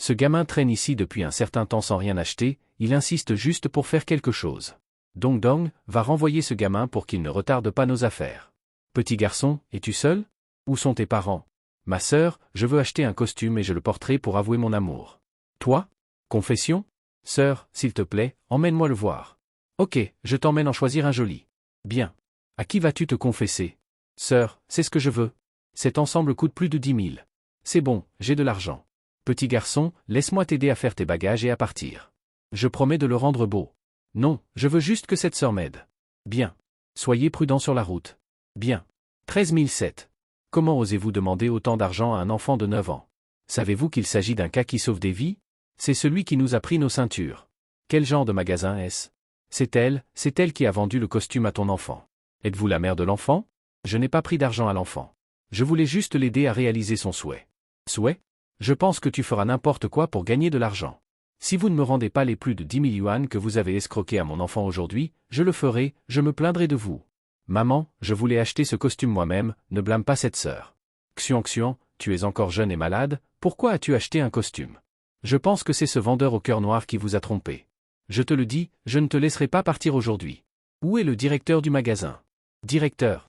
Ce gamin traîne ici depuis un certain temps sans rien acheter, il insiste juste pour faire quelque chose. Dong Dong, va renvoyer ce gamin pour qu'il ne retarde pas nos affaires. Petit garçon, es-tu seul? Où sont tes parents? Ma sœur, je veux acheter un costume et je le porterai pour avouer mon amour. Toi? Confession? Sœur, s'il te plaît, emmène-moi le voir. Ok, je t'emmène en choisir un joli. Bien. À qui vas-tu te confesser? Sœur, c'est ce que je veux. Cet ensemble coûte plus de 10 000. C'est bon, j'ai de l'argent. Petit garçon, laisse-moi t'aider à faire tes bagages et à partir. Je promets de le rendre beau. Non, je veux juste que cette sœur m'aide. Bien. Soyez prudent sur la route. Bien. 13 007. Comment osez-vous demander autant d'argent à un enfant de 9 ans? Savez-vous qu'il s'agit d'un cas qui sauve des vies? C'est celui qui nous a pris nos ceintures. Quel genre de magasin est-ce? C'est elle qui a vendu le costume à ton enfant. Êtes-vous la mère de l'enfant? Je n'ai pas pris d'argent à l'enfant. Je voulais juste l'aider à réaliser son souhait. Souhait? Je pense que tu feras n'importe quoi pour gagner de l'argent. Si vous ne me rendez pas les plus de 10 000 yuan que vous avez escroqués à mon enfant aujourd'hui, je le ferai, je me plaindrai de vous. Maman, je voulais acheter ce costume moi-même, ne blâme pas cette sœur. Xian, tu es encore jeune et malade, pourquoi as-tu acheté un costume? Je pense que c'est ce vendeur au cœur noir qui vous a trompé. Je te le dis, je ne te laisserai pas partir aujourd'hui. Où est le directeur du magasin? Directeur.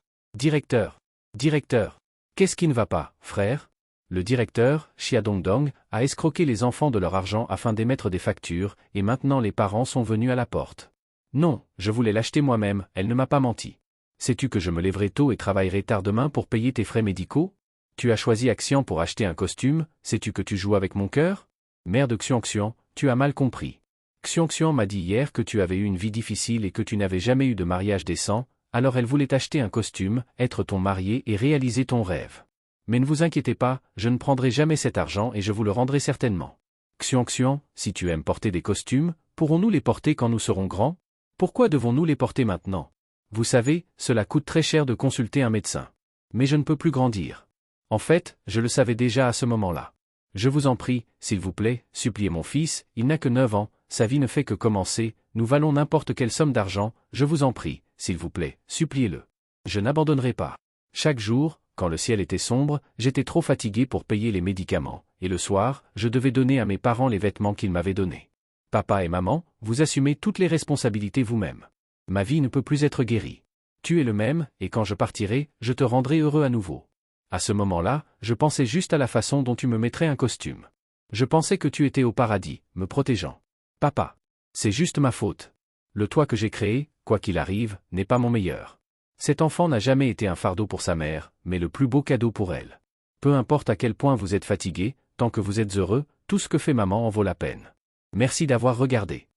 Qu'est-ce qui ne va pas, frère? Le directeur, Xia Dongdong, a escroqué les enfants de leur argent afin d'émettre des factures, et maintenant les parents sont venus à la porte. Non, je voulais l'acheter moi-même, elle ne m'a pas menti. Sais-tu que je me lèverai tôt et travaillerai tard demain pour payer tes frais médicaux? Tu as choisi Axian pour acheter un costume, sais-tu que tu joues avec mon cœur? Mère de Xian, tu as mal compris. Xian m'a dit hier que tu avais eu une vie difficile et que tu n'avais jamais eu de mariage décent, alors elle voulait t'acheter un costume, être ton marié et réaliser ton rêve. Mais ne vous inquiétez pas, je ne prendrai jamais cet argent et je vous le rendrai certainement. Xian, si tu aimes porter des costumes, pourrons-nous les porter quand nous serons grands? Pourquoi devons-nous les porter maintenant? Vous savez, cela coûte très cher de consulter un médecin. Mais je ne peux plus grandir. En fait, je le savais déjà à ce moment-là. Je vous en prie, s'il vous plaît, suppliez mon fils, il n'a que 9 ans, sa vie ne fait que commencer, nous valons n'importe quelle somme d'argent, je vous en prie, s'il vous plaît, suppliez-le. Je n'abandonnerai pas. Chaque jour, quand le ciel était sombre, j'étais trop fatigué pour payer les médicaments, et le soir, je devais donner à mes parents les vêtements qu'ils m'avaient donnés. Papa et maman, vous assumez toutes les responsabilités vous-même. Ma vie ne peut plus être guérie. Tu es le même, et quand je partirai, je te rendrai heureux à nouveau. À ce moment-là, je pensais juste à la façon dont tu me mettrais un costume. Je pensais que tu étais au paradis, me protégeant. Papa. C'est juste ma faute. Le toit que j'ai créé, quoi qu'il arrive, n'est pas mon meilleur. Cet enfant n'a jamais été un fardeau pour sa mère, mais le plus beau cadeau pour elle. Peu importe à quel point vous êtes fatigué, tant que vous êtes heureux, tout ce que fait maman en vaut la peine. Merci d'avoir regardé.